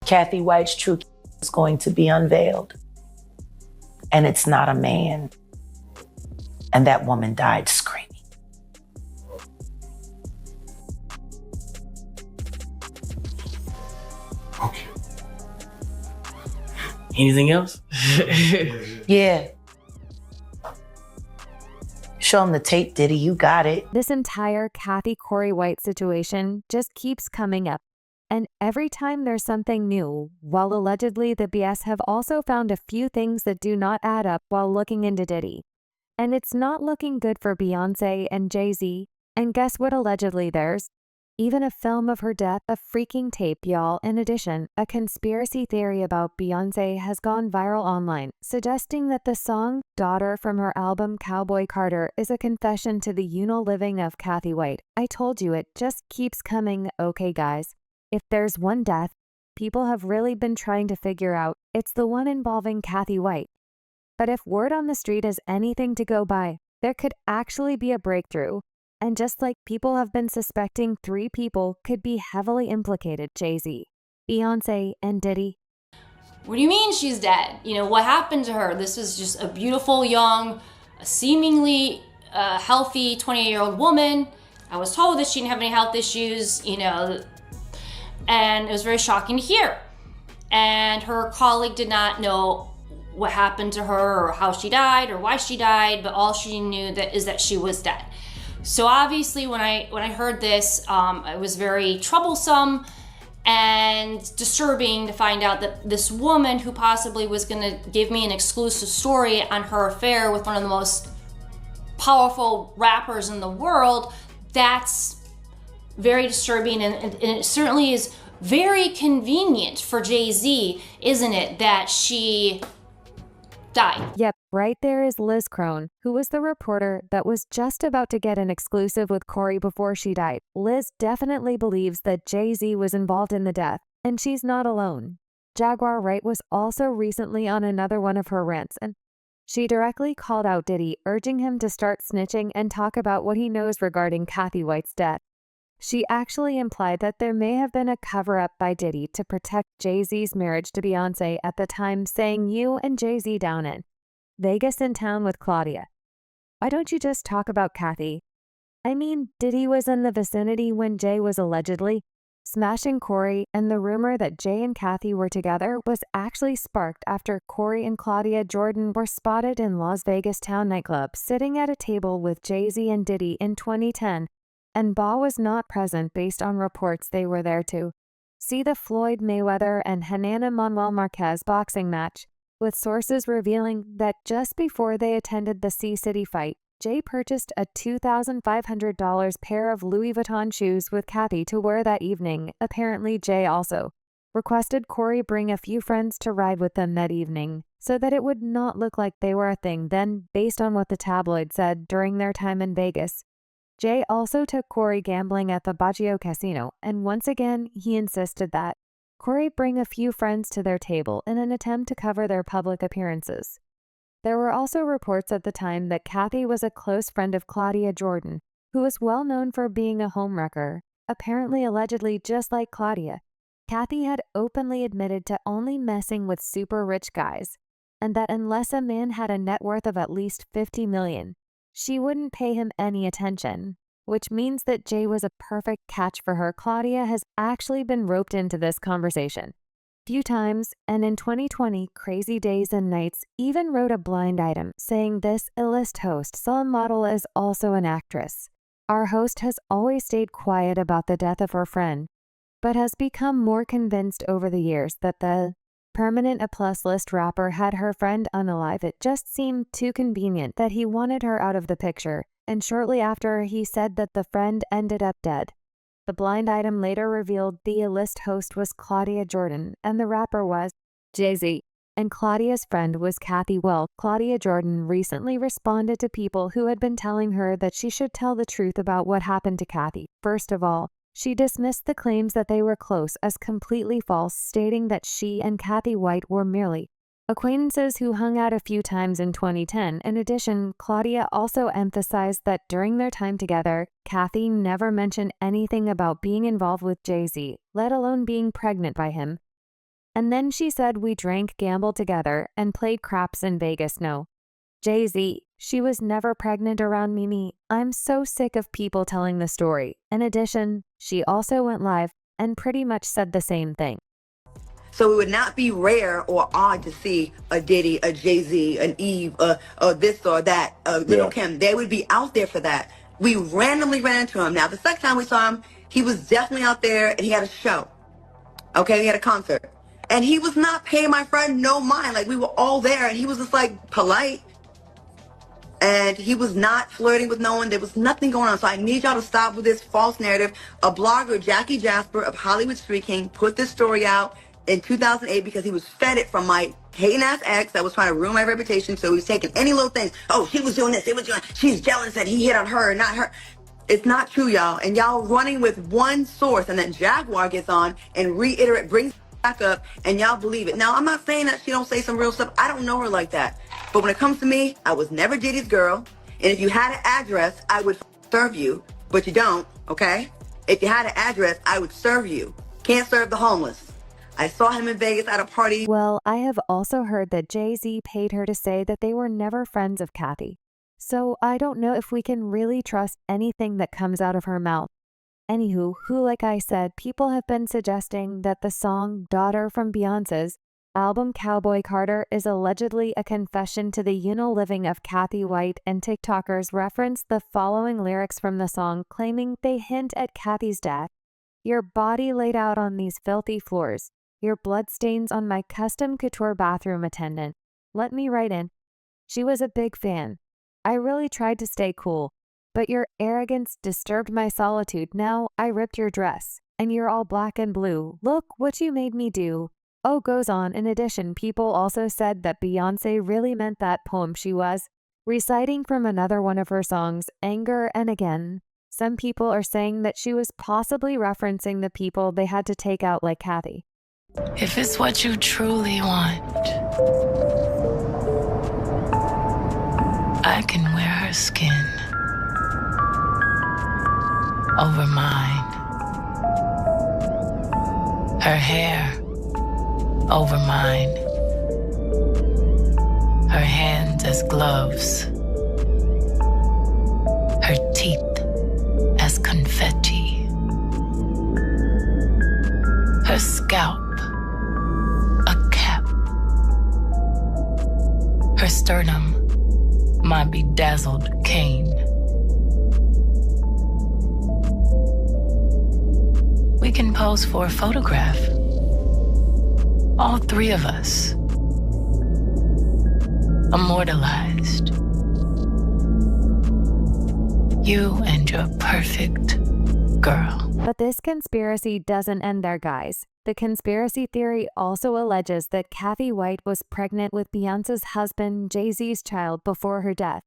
Cathy White's true is going to be unveiled. And it's not a man. And that woman died screaming. Okay. Anything else? Yeah. Show him the tape, Diddy. You got it. This entire Cathy Corey White situation just keeps coming up. And every time there's something new, while allegedly the BS have also found a few things that do not add up while looking into Diddy. And it's not looking good for Beyonce and Jay-Z. And guess what allegedly there's? Even a film of her death, a freaking tape, y'all. In addition, a conspiracy theory about Beyonce has gone viral online, suggesting that the song Daughter from her album Cowboy Carter is a confession to the living of Cathy White. I told you, it just keeps coming. Okay, guys. If there's one death people have really been trying to figure out, it's the one involving Cathy White. But if word on the street is anything to go by, there could actually be a breakthrough. And just like people have been suspecting 3 people could be heavily implicated, Jay-Z, Beyonce, and Diddy. What do you mean she's dead? You know, what happened to her? This was just a beautiful, young, seemingly healthy 28-year-old woman. I was told that she didn't have any health issues, you know, and it was very shocking to hear. And her colleague did not know what happened to her or how she died or why she died, but all she knew is that she was dead. So obviously when I heard this, it was very troublesome and disturbing to find out that this woman who possibly was gonna give me an exclusive story on her affair with one of the most powerful rappers in the world, that's very disturbing, and it certainly is very convenient for Jay-Z, isn't it, that she died? Yep, right there is Liz Crone, who was the reporter that was just about to get an exclusive with Corey before she died. Liz definitely believes that Jay-Z was involved in the death, and she's not alone. Jaguar Wright was also recently on another one of her rants, and she directly called out Diddy, urging him to start snitching and talk about what he knows regarding Cathy White's death. She actually implied that there may have been a cover-up by Diddy to protect Jay-Z's marriage to Beyonce at the time, saying you and Jay-Z down in Vegas in town with Claudia. Why don't you just talk about Cathy? I mean, Diddy was in the vicinity when Jay was allegedly smashing Corey, and the rumor that Jay and Cathy were together was actually sparked after Corey and Claudia Jordan were spotted in Las Vegas town nightclub sitting at a table with Jay-Z and Diddy in 2010. And Ba was not present based on reports they were there to see the Floyd Mayweather and Hanana Manuel Marquez boxing match, with sources revealing that just before they attended the C-City fight, Jay purchased a $2,500 pair of Louis Vuitton shoes with Cathy to wear that evening. Apparently, Jay also requested Corey bring a few friends to ride with them that evening, so that it would not look like they were a thing then, based on what the tabloid said during their time in Vegas. Jay also took Corey gambling at the Baggio Casino, and once again, he insisted that Corey bring a few friends to their table in an attempt to cover their public appearances. There were also reports at the time that Cathy was a close friend of Claudia Jordan, who was well known for being a homewrecker, apparently allegedly just like Claudia. Cathy had openly admitted to only messing with super rich guys, and that unless a man had a net worth of at least $50 million, she wouldn't pay him any attention, which means that Jay was a perfect catch for her. Claudia has actually been roped into this conversation few times, and in 2020, Crazy Days and Nights even wrote a blind item saying this A-list host saw a model as also an actress. Our host has always stayed quiet about the death of her friend, but has become more convinced over the years that the permanent A+ list rapper had her friend unalive. It just seemed too convenient that he wanted her out of the picture, and shortly after he said that the friend ended up dead. The blind item later revealed the A-list host was Claudia Jordan and the rapper was Jay-Z, and Claudia's friend was Cathy. Well, Claudia Jordan recently responded to people who had been telling her that she should tell the truth about what happened to Cathy. First of all, she dismissed the claims that they were close as completely false, stating that she and Cathy White were merely acquaintances who hung out a few times in 2010. In addition, Claudia also emphasized that during their time together, Cathy never mentioned anything about being involved with Jay-Z, let alone being pregnant by him. And then she said we drank, gambled together, and played craps in Vegas. No. Jay-Z, she was never pregnant around Mimi. I'm so sick of people telling the story. In addition, she also went live and pretty much said the same thing. So it would not be rare or odd to see a Diddy, a Jay-Z, an Eve, this or that, Lil Kim. They would be out there for that. We randomly ran into him. Now, the second time we saw him, he was definitely out there and he had a show. Okay, he had a concert. And he was not paying my friend no mind. Like, we were all there and he was just like polite. And he was not flirting with no one. There was nothing going on. So I need y'all to stop with this false narrative. A blogger, Jackie Jasper of Hollywood Street King, put this story out in 2008 because he was fed it from my hating ass ex that was trying to ruin my reputation. So he was taking any little things. Oh, she was doing this. It was doing. She's jealous that he hit on her, not her. It's not true, y'all. And y'all running with one source, and then Jaguar gets on and brings back up, and y'all believe it. Now, I'm not saying that she don't say some real stuff. I don't know her like that. But when it comes to me, I was never Diddy's girl. And if you had an address, I would serve you. But you don't, okay? If you had an address, I would serve you. Can't serve the homeless. I saw him in Vegas at a party. Well, I have also heard that Jay-Z paid her to say that they were never friends of Cathy. So I don't know if we can really trust anything that comes out of her mouth. Anywho, like I said, people have been suggesting that the song Daughter from Beyonce's album Cowboy Carter is allegedly a confession to the living of Cathy White, and TikTokers reference the following lyrics from the song, claiming they hint at Cathy's death. Your body laid out on these filthy floors. Your bloodstains on my custom couture bathroom attendant. Let me write in. She was a big fan. I really tried to stay cool, but your arrogance disturbed my solitude. Now I ripped your dress, and you're all black and blue. Look what you made me do. Oh, goes on. In addition, people also said that Beyonce really meant that poem she was reciting from another one of her songs, Anger and Again. Some people are saying that she was possibly referencing the people they had to take out like Cathy. If it's what you truly want, I can wear her skin over mine, her hair over mine, her hands as gloves, her teeth as confetti, her scalp a cap, her sternum my bedazzled cane. We can pose for a photograph, all three of us, immortalized. You and your perfect girl. But this conspiracy doesn't end there, guys. The conspiracy theory also alleges that Cathy White was pregnant with Beyonce's husband, Jay-Z's child, before her death.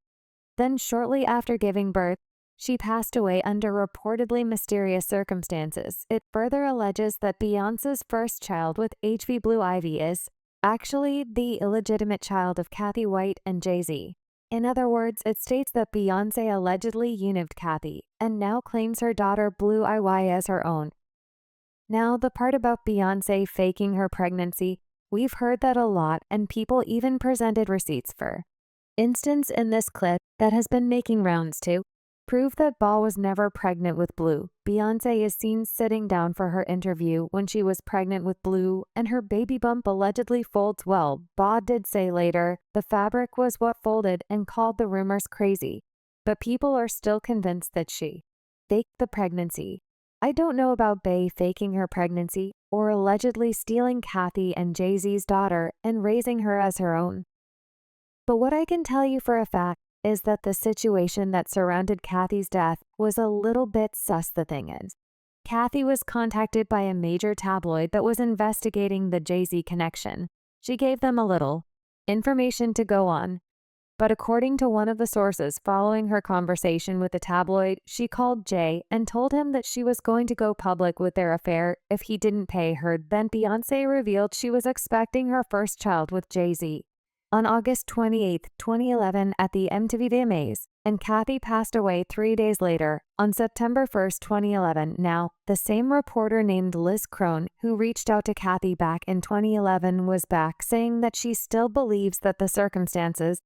Then shortly after giving birth, she passed away under reportedly mysterious circumstances. It further alleges that Beyonce's first child with HV Blue Ivy is actually the illegitimate child of Cathy White and Jay-Z. In other words, it states that Beyonce allegedly unived Cathy and now claims her daughter Blue Ivy as her own. Now, the part about Beyonce faking her pregnancy, we've heard that a lot, and people even presented receipts for. Instance in this clip that has been making rounds too, prove that Ba was never pregnant with Blue. Beyonce is seen sitting down for her interview when she was pregnant with Blue, and her baby bump allegedly folds well. Ba did say later, the fabric was what folded, and called the rumors crazy. But people are still convinced that she faked the pregnancy. I don't know about Bey faking her pregnancy or allegedly stealing Cathy and Jay-Z's daughter and raising her as her own. But what I can tell you for a fact is that the situation that surrounded Cathy's death was a little bit sus. The thing is, Cathy was contacted by a major tabloid that was investigating the Jay-Z connection. She gave them a little information to go on. But according to one of the sources following her conversation with the tabloid, she called Jay and told him that she was going to go public with their affair if he didn't pay her. Then Beyonce revealed she was expecting her first child with Jay-Z on August 28, 2011 at the MTV VMAs, and Cathy passed away 3 days later, on September 1st, 2011. Now, the same reporter named Liz Crone, who reached out to Cathy back in 2011, was back saying that she still believes that the circumstances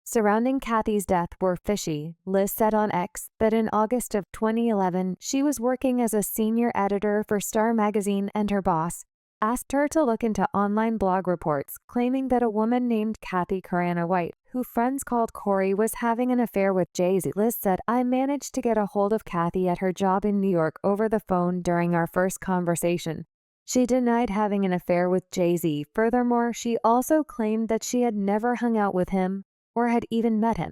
surrounding Cathy's death were fishy. Liz said on X that in August of 2011, she was working as a senior editor for Star magazine and her boss asked her to look into online blog reports claiming that a woman named Cathy Carana White, who friends called Corey, was having an affair with Jay-Z. Liz said, I managed to get a hold of Cathy at her job in New York over the phone during our first conversation. She denied having an affair with Jay-Z. Furthermore, she also claimed that she had never hung out with him or had even met him.